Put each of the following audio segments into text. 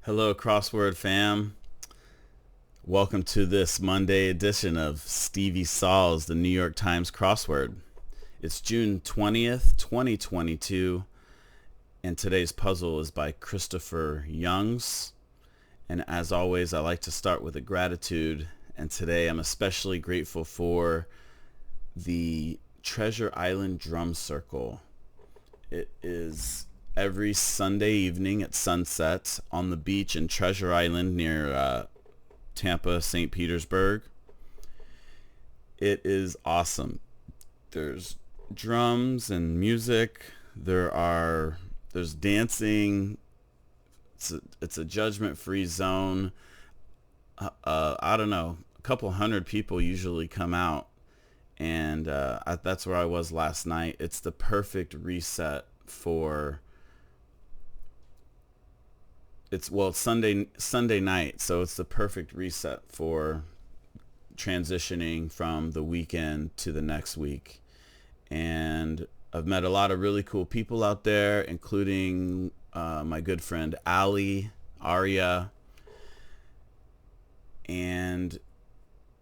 Hello, crossword fam. Welcome to this Monday edition of Stevie Saul's The New York Times Crossword. It's June 20th, 2022, and today's puzzle is by Christopher Youngs. And as always, I like to start with a gratitude, and today I'm especially grateful for the Treasure Island Drum Circle. It is every Sunday evening at sunset on the beach in Treasure Island near Tampa, St. Petersburg. It is awesome. There's drums and music. There's dancing. It's a judgment-free zone. I don't know. A couple hundred people usually come out, and that's where I was last night. It's the perfect reset for. It's Sunday night, so it's the perfect reset for transitioning from the weekend to the next week. And I've met a lot of really cool people out there, including my good friend Arya. And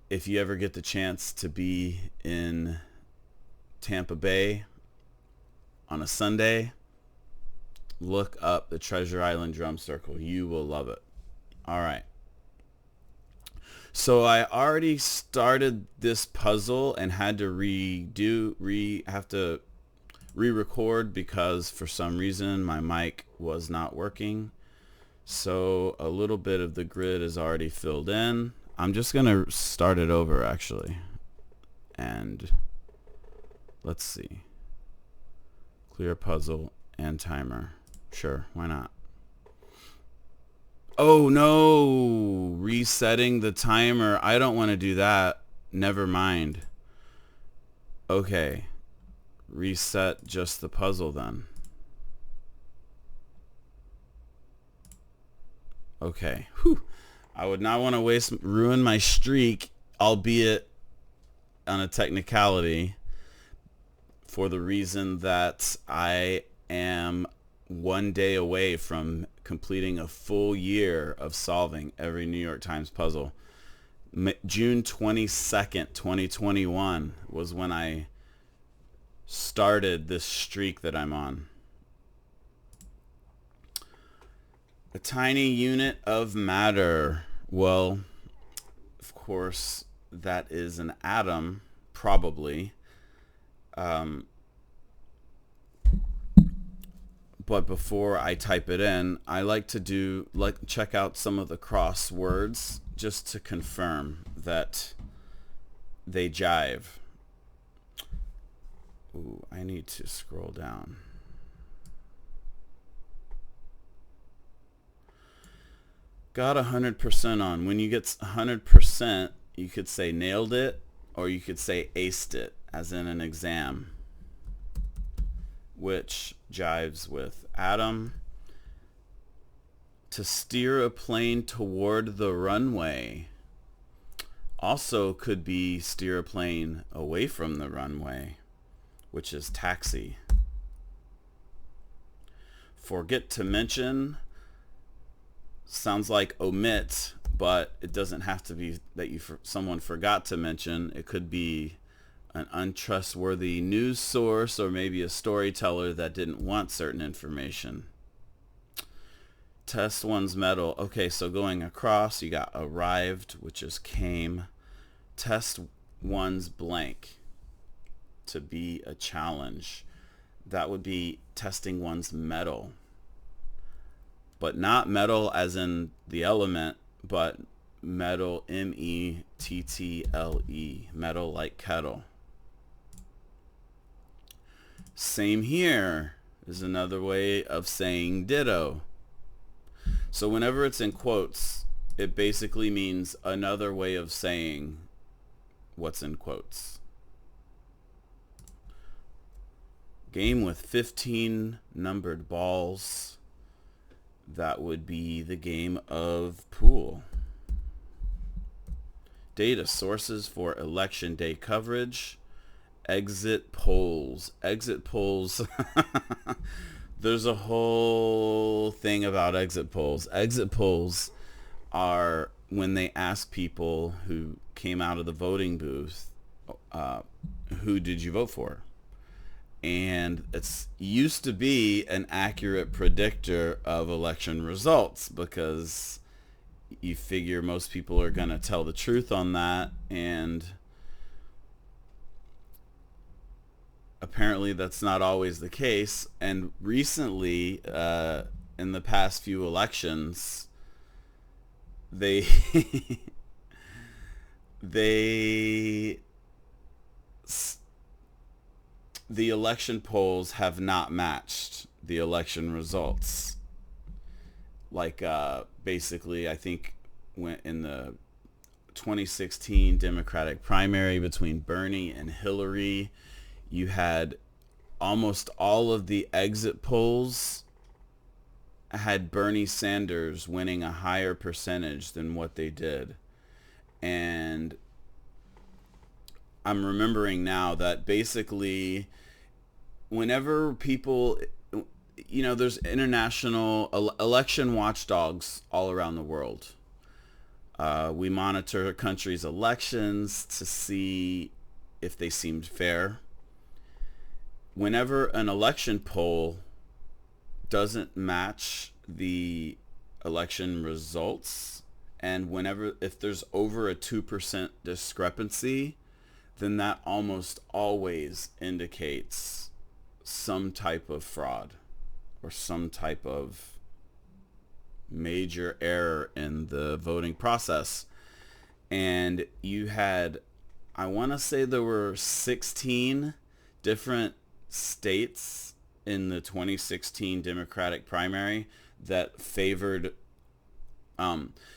if you ever get the chance to be in Tampa Bay on a Sunday, look up the Treasure Island Drum Circle. You will love it. All right. So I already started this puzzle and had to re-record because for some reason my mic was not working. So a little bit of the grid is already filled in. I'm just going to start it over actually. And let's see. Clear puzzle and timer. Sure, why not? Oh no, resetting the timer. I don't want to do that. Never mind. Okay, reset just the puzzle then. Okay, whew. I would not want to ruin my streak, albeit on a technicality, for the reason that I am one day away from completing a full year of solving every New York Times puzzle. June 22nd, 2021 was when I started this streak that I'm on. A tiny unit of matter. Well, of course, that is an atom, probably. But before I type it in, I like to check out some of the crosswords just to confirm that they jive. Ooh, I need to scroll down. Got 100% on. When you get 100%, you could say nailed it, or you could say aced it, as in an exam, which jives with atom. To steer a plane toward the runway. Also could be steer a plane away from the runway, which is taxi. Forget to mention sounds like omit, but it doesn't have to be that someone forgot to mention. It could be an untrustworthy news source, or maybe a storyteller that didn't want certain information. Test one's mettle. Okay, so going across, you got arrived, which is came. Test one's blank to be a challenge. That would be testing one's mettle. But not metal as in the element, but metal, mettle, metal like kettle. Same here is another way of saying ditto. So whenever it's in quotes, it basically means another way of saying what's in quotes. Game with 15 numbered balls. That would be the game of pool. Data sources for election day coverage. Exit polls. There's a whole thing about exit polls. Exit polls are when they ask people who came out of the voting booth, who did you vote for? And it's used to be an accurate predictor of election results because you figure most people are going to tell the truth on that, and apparently that's not always the case. And recently, in the past few elections, they the election polls have not matched the election results. Like, basically, I think when in the 2016 Democratic primary between Bernie and Hillary, you had almost all of the exit polls had Bernie Sanders winning a higher percentage than what they did. And I'm remembering now that basically whenever people, there's international election watchdogs all around the world. We monitor a country's elections to see if they seemed fair. Whenever an election poll doesn't match the election results, and if there's over a 2% discrepancy, then that almost always indicates some type of fraud or some type of major error in the voting process. And you had, I want to say there were 16 different states in the 2016 Democratic primary that favored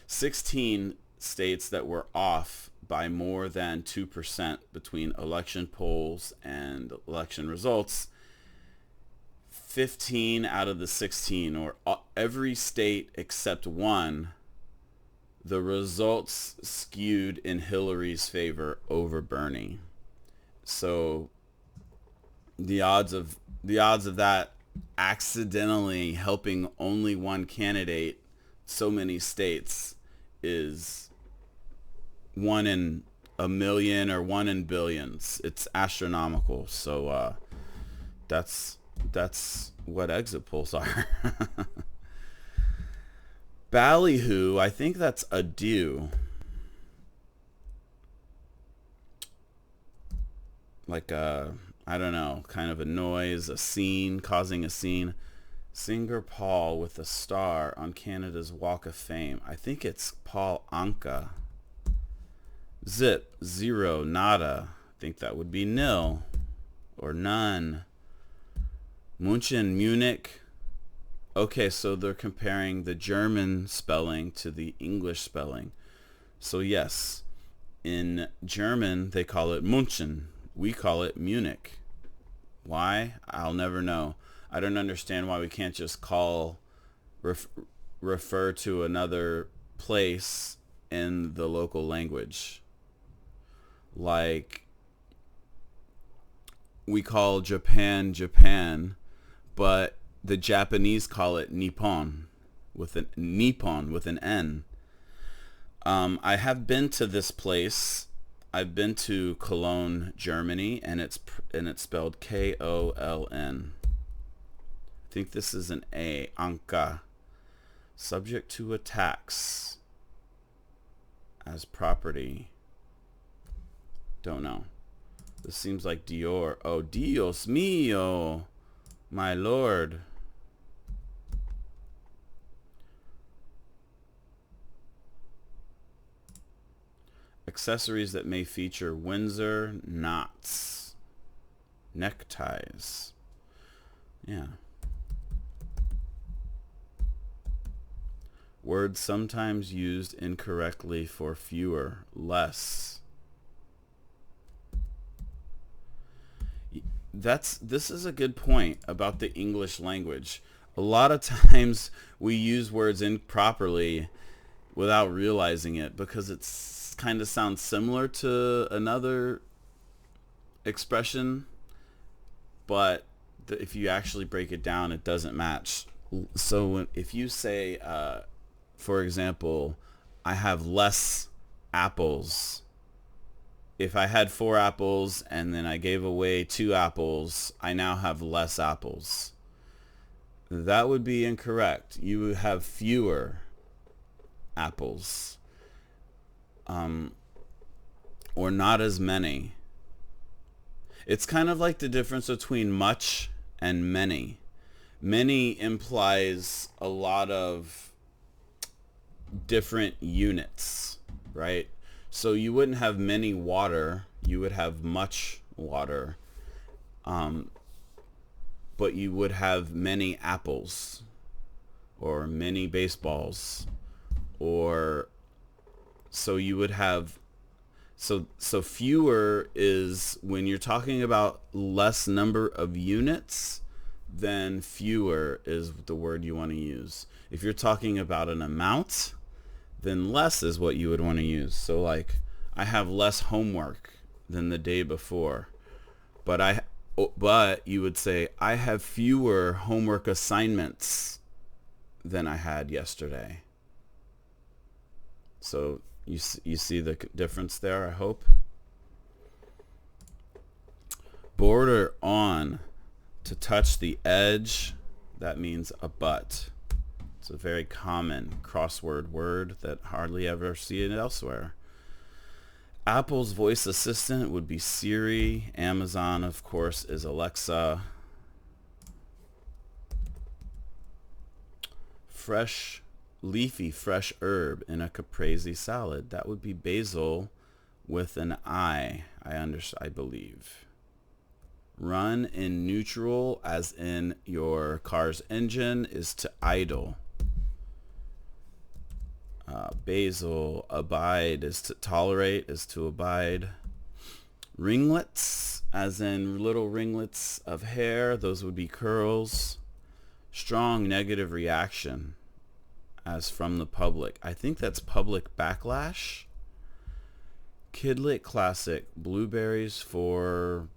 16 states that were off by more than 2% between election polls and election results. 15 out of the 16, or every state except one, the results skewed in Hillary's favor over Bernie. So the odds of that accidentally helping only one candidate so many states is 1 in a million or 1 in billions. It's astronomical. So that's what exit polls are. Ballyhoo, I think that's adieu. Like I don't know, kind of a noise, a scene, causing a scene. Singer Paul with a star on Canada's Walk of Fame. I think it's Paul Anka. Zip, zero, nada. I think that would be nil or none. Munich. Okay, so they're comparing the German spelling to the English spelling. So yes, in German they call it München. We call it Munich. Why? I'll never know. I don't understand why we can't just refer to another place in the local language. Like, we call Japan, Japan, but the Japanese call it Nippon with an N. I have been to this place. I've been to Cologne, Germany, and it's spelled Koln. I think this is an A, Anka. Subject to a tax as property. Don't know. This seems like Dior. Oh, Dios mío, my lord. Accessories that may feature Windsor knots. Neckties. Yeah. Words sometimes used incorrectly for fewer, less. This is a good point about the English language. A lot of times we use words improperly without realizing it because it's kind of sounds similar to another expression, but if you actually break it down, it doesn't match. So if you say, for example, I have less apples. If I had 4 apples and then I gave away 2 apples, I now have less apples. That would be incorrect. You would have fewer apples. Or not as many. It's kind of like the difference between much and many. Many implies a lot of different units, right? So you wouldn't have many water, you would have much water, but you would have many apples or many baseballs, or so you would have, so fewer is when you're talking about less number of units, then fewer is the word you want to use. If you're talking about an amount, then less is what you would want to use. So like, I have less homework than the day before, but you would say I have fewer homework assignments than I had yesterday. So you see the difference there, I hope. Border on, to touch the edge, that means abut. It's a very common crossword word that hardly ever see it elsewhere. Apple's voice assistant would be Siri. Amazon, of course, is Alexa. Leafy fresh herb in a caprese salad. That would be basil with an I believe. Run in neutral, as in your car's engine, is to idle. Basil, abide is to tolerate, is to abide. Ringlets, as in little ringlets of hair, those would be curls. Strong negative reaction, as from the public. I think that's public backlash. Kidlit classic, blueberries for,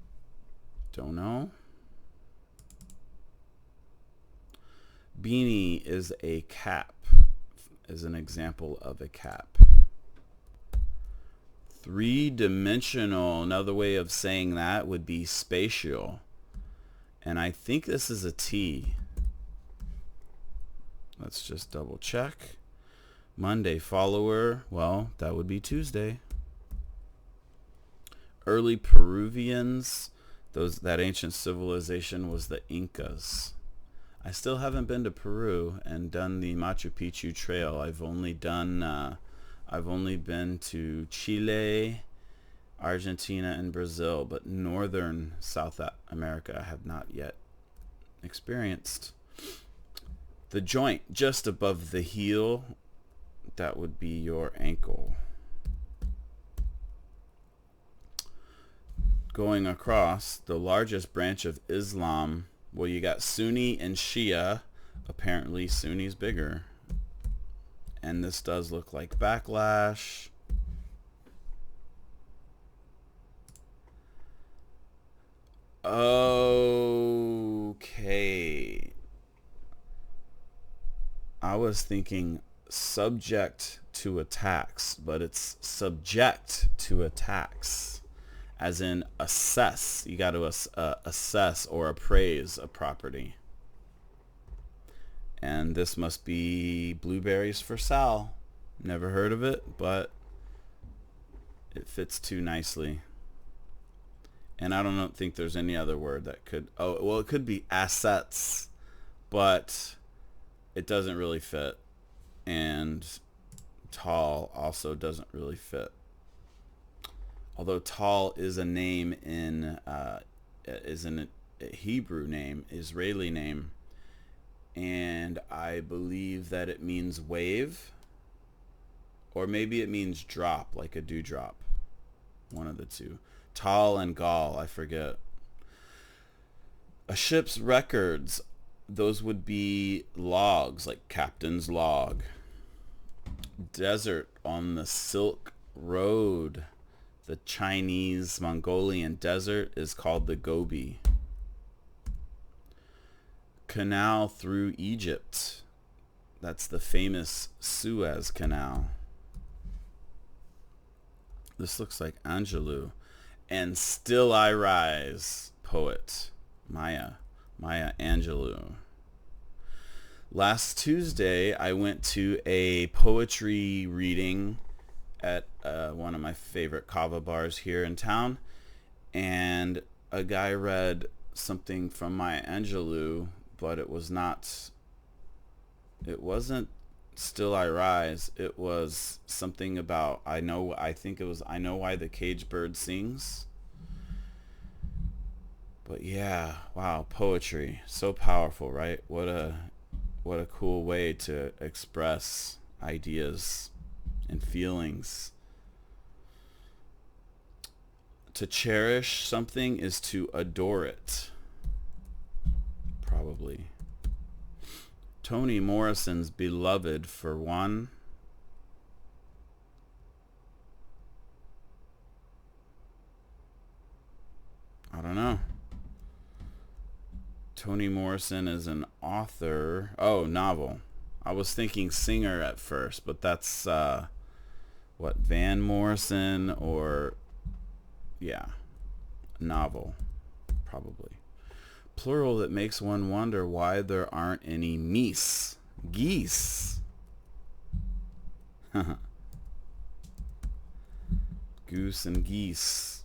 don't know. Beanie is a cap, is an example of a cap. Three-dimensional, another way of saying that would be spatial. And I think this is a T. Let's just double check. Monday follower, well, that would be Tuesday. Early Peruvians, that ancient civilization was the Incas. I still haven't been to Peru and done the Machu Picchu trail. I've only been to Chile, Argentina, and Brazil, but northern South America I have not yet experienced. The joint just above the heel, that would be your ankle. Going across, the largest branch of Islam, well, you got Sunni and Shia. Apparently Sunni's bigger. And this does look like backlash. Okay. I was thinking subject to attacks, but it's subject to attacks, as in assess. You got to assess or appraise a property. And this must be blueberries for Sal. Never heard of it, but it fits too nicely. And I don't think there's any other word that could, oh, well, it could be assets, but it doesn't really fit. And tall also doesn't really fit. Although tall is a name in, is a Hebrew name, Israeli name. And I believe that it means wave, or maybe it means drop, like a dewdrop. One of the two. Tal and gal, I forget. A ship's records, those would be logs, like captain's log. Desert on the Silk Road. The Chinese Mongolian desert is called the Gobi. canal through Egypt. That's the famous Suez Canal. This looks like Angelou. And Still I Rise, poet Maya Angelou. Last Tuesday, I went to a poetry reading at one of my favorite kava bars here in town, and a guy read something from Maya Angelou, but it wasn't Still I Rise. It was something about I Know Why the Caged Bird Sings. But yeah, wow, poetry, so powerful, right? What a cool way to express ideas and feelings. To cherish something is to adore it. Probably. Toni Morrison's Beloved, for one. I don't know. Toni Morrison is an author. Oh, novel. I was thinking singer at first, but that's Van Morrison, or yeah, novel, probably. Plural that makes one wonder why there aren't any geese. Goose and geese.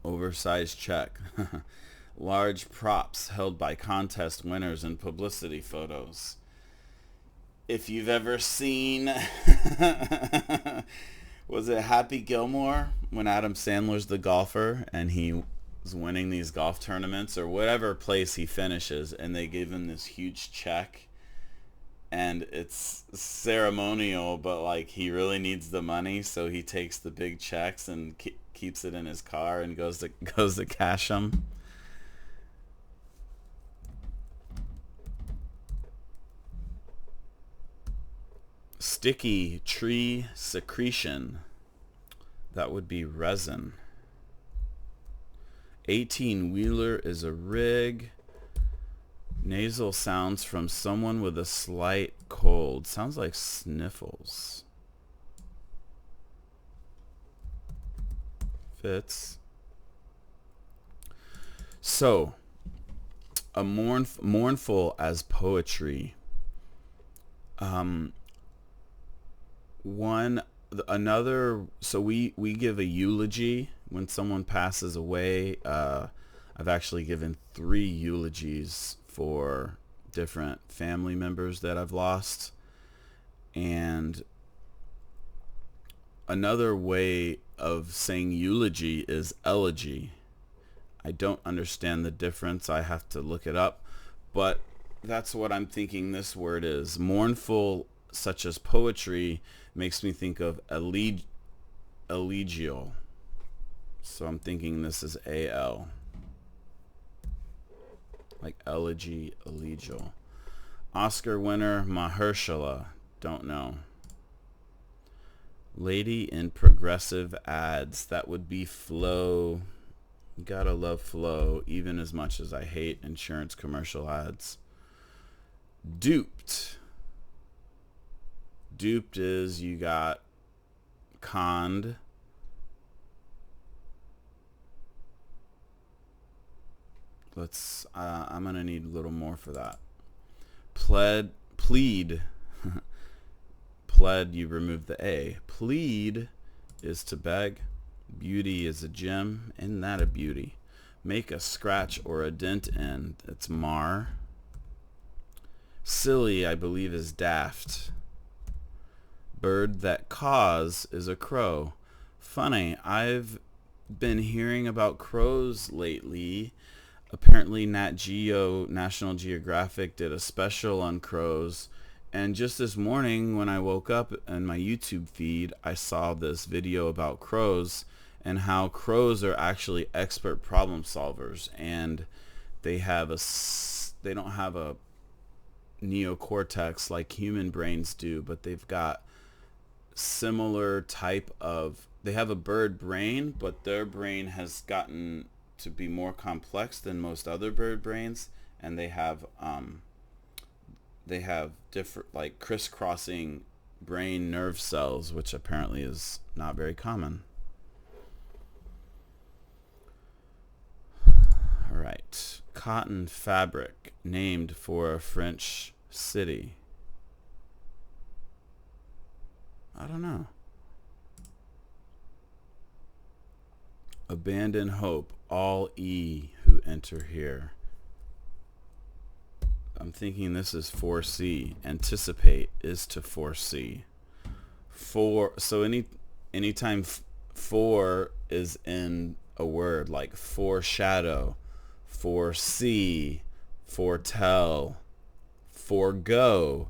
Oversized check. Large props held by contest winners and publicity photos. If you've ever seen was it Happy Gilmore, when Adam Sandler's the golfer and he was winning these golf tournaments or whatever place he finishes, and they give him this huge check, and it's ceremonial, but like he really needs the money, so he takes the big checks and keeps it in his car and goes to cash them. Sticky tree secretion. That would be resin. 18-wheeler is a rig. Nasal sounds from someone with a slight cold. Sounds like sniffles. Fits. So, a mournful as poetry. So we give a eulogy when someone passes away. I've actually given 3 eulogies for different family members that I've lost. And another way of saying eulogy is elegy. I don't understand the difference. I have to look it up, but that's what I'm thinking this word is. Mournful, such as poetry, makes me think of elegial. So I'm thinking this is AL. Like elegy, elegial. Oscar winner Mahershala. Don't know. Lady in progressive ads. That would be Flo. Gotta love Flo, even as much as I hate insurance commercial ads. Duped. Duped is you got conned. I'm gonna need a little more for that. Plead. Pled, you remove the A. Plead is to beg. Beauty is a gem. Isn't that a beauty? Make a scratch or a dent in. It's mar. Silly, I believe, is daft. Bird that caws is a crow. Funny, I've been hearing about crows lately. Apparently Nat Geo, National Geographic, did a special on crows. And just this morning when I woke up in my YouTube feed, I saw this video about crows and how crows are actually expert problem solvers, and they don't have a neocortex like human brains do, but they've got similar type of they have a bird brain, but their brain has gotten to be more complex than most other bird brains, and they have different, like, crisscrossing brain nerve cells, which apparently is not very common. All right. Cotton fabric named for a French city. I don't know. Abandon hope, all E who enter here. I'm thinking this is 4C. Anticipate is to foresee. So anytime for is in a word, like foreshadow, foresee, foretell, forego,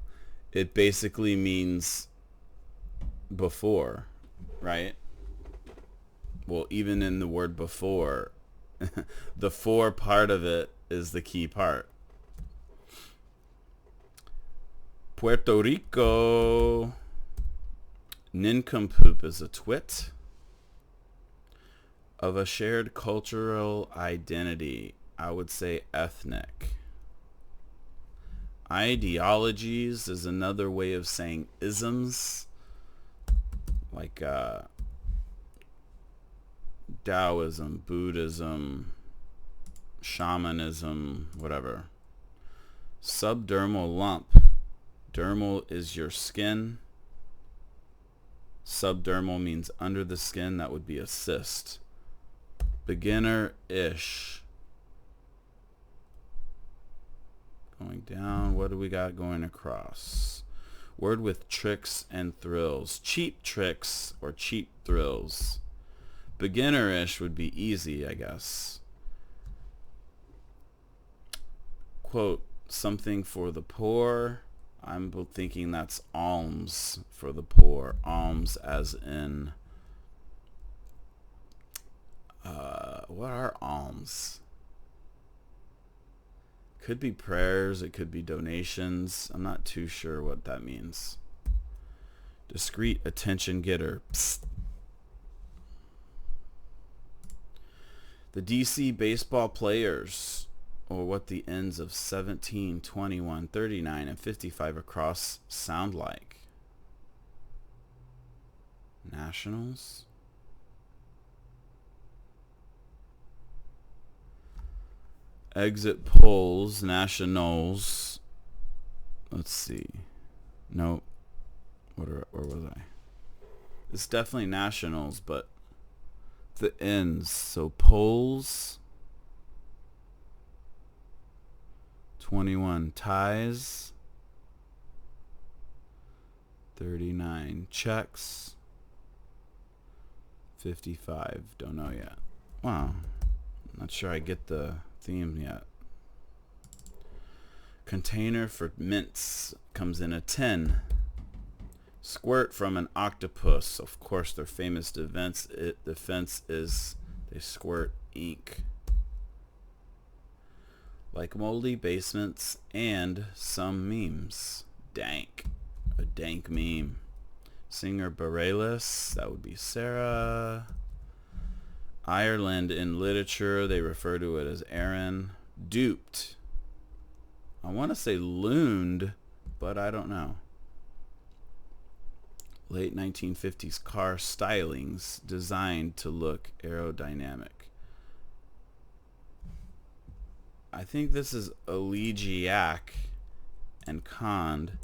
it basically means before, right? Well, even in the word before, the for part of it is the key part. Puerto Rico. Nincompoop is a twit. Of a shared cultural identity, I would say ethnic. Ideologies is another way of saying isms, like Taoism, Buddhism, shamanism, whatever. Subdermal lump. Dermal is your skin. Subdermal means under the skin. That would be a cyst. Beginner-ish. Going down. What do we got going across? Word with tricks and thrills. Cheap tricks or cheap thrills. Beginnerish would be easy, I guess. Quote, something for the poor. I'm thinking that's alms for the poor. Alms as in, what are alms? Could be prayers, it could be donations. I'm not too sure what that means. Discreet attention getter. Psst. The DC baseball players, or what the ends of 17, 21, 39, and 55 across sound like. Nationals? Exit polls, nationals. Let's see. Nope. Where was I? It's definitely nationals, but the ends. So polls. 21 ties. 39 Czechs. 55 don't know yet. Wow. Not sure I get the theme yet. Container for mints comes in a tin. Squirt from an octopus. Of course, their famous defense is they squirt ink. Like moldy basements and some memes. Dank. A dank meme. Singer Bareilles, that would be Sarah. Ireland in literature, they refer to it as Erin. Duped. I want to say looned, but I don't know. Late 1950s car stylings designed to look aerodynamic. I think this is elegiac and conned.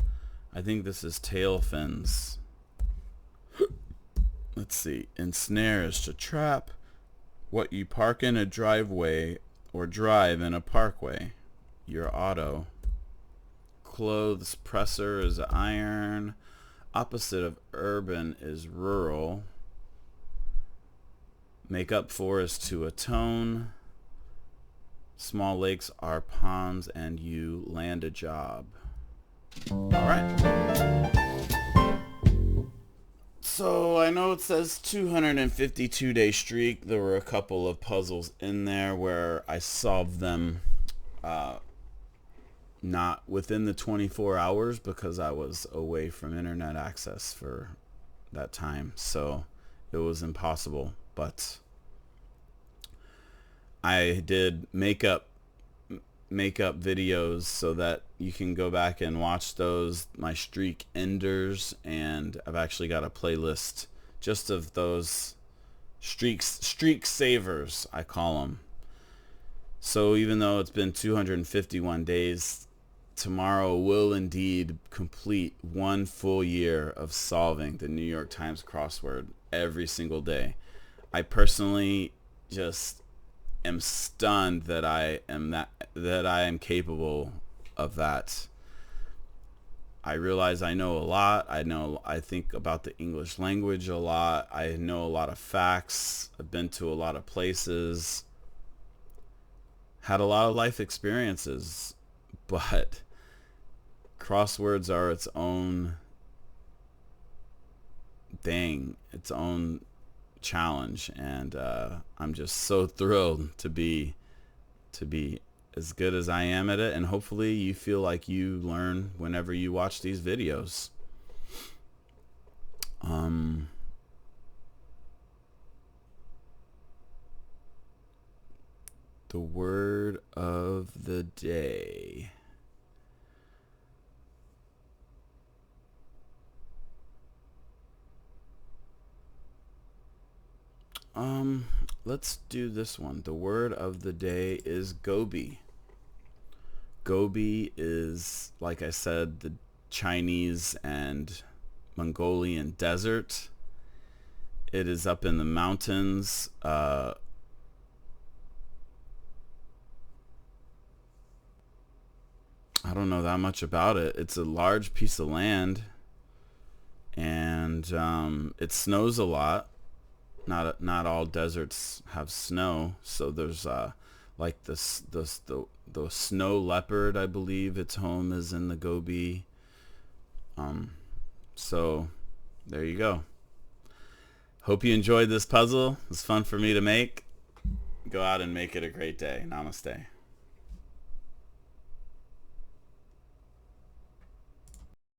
I think this is tail fins. Let's see. Ensnare is to trap. What you park in a driveway or drive in a parkway. Your auto. Clothes presser is iron. Opposite of urban is rural. Make up for is to atone. Small lakes are ponds and you land a job. All right. So I know it says 252-day streak. There were a couple of puzzles in there where I solved them not within the 24 hours because I was away from internet access for that time. So it was impossible. But I did makeup videos so that you can go back and watch those, my streak enders, and I've actually got a playlist just of those streak savers, I call them. So even though it's been 251 days, tomorrow will indeed complete 1 full year of solving the New York Times crossword every single day. I personally just am stunned that I am capable of that. I realize I know a lot. I think about the English language a lot. I know a lot of facts. I've been to a lot of places. Had a lot of life experiences, but crosswords are its own thing, its own challenge, and I'm just so thrilled to be as good as I am at it, and hopefully you feel like you learn whenever you watch these videos. The word of the day. Let's do this one. The word of the day is GOBI. GOBI is, like I said, the Chinese and Mongolian desert. It is up in the mountains. I don't know that much about it. It's a large piece of land, and it snows a lot. Not all deserts have snow, so there's like the snow leopard, I believe its home is in the GOBI. So there you go. Hope you enjoyed this puzzle. It was fun for me to make. Go out and make it a great day. Namaste.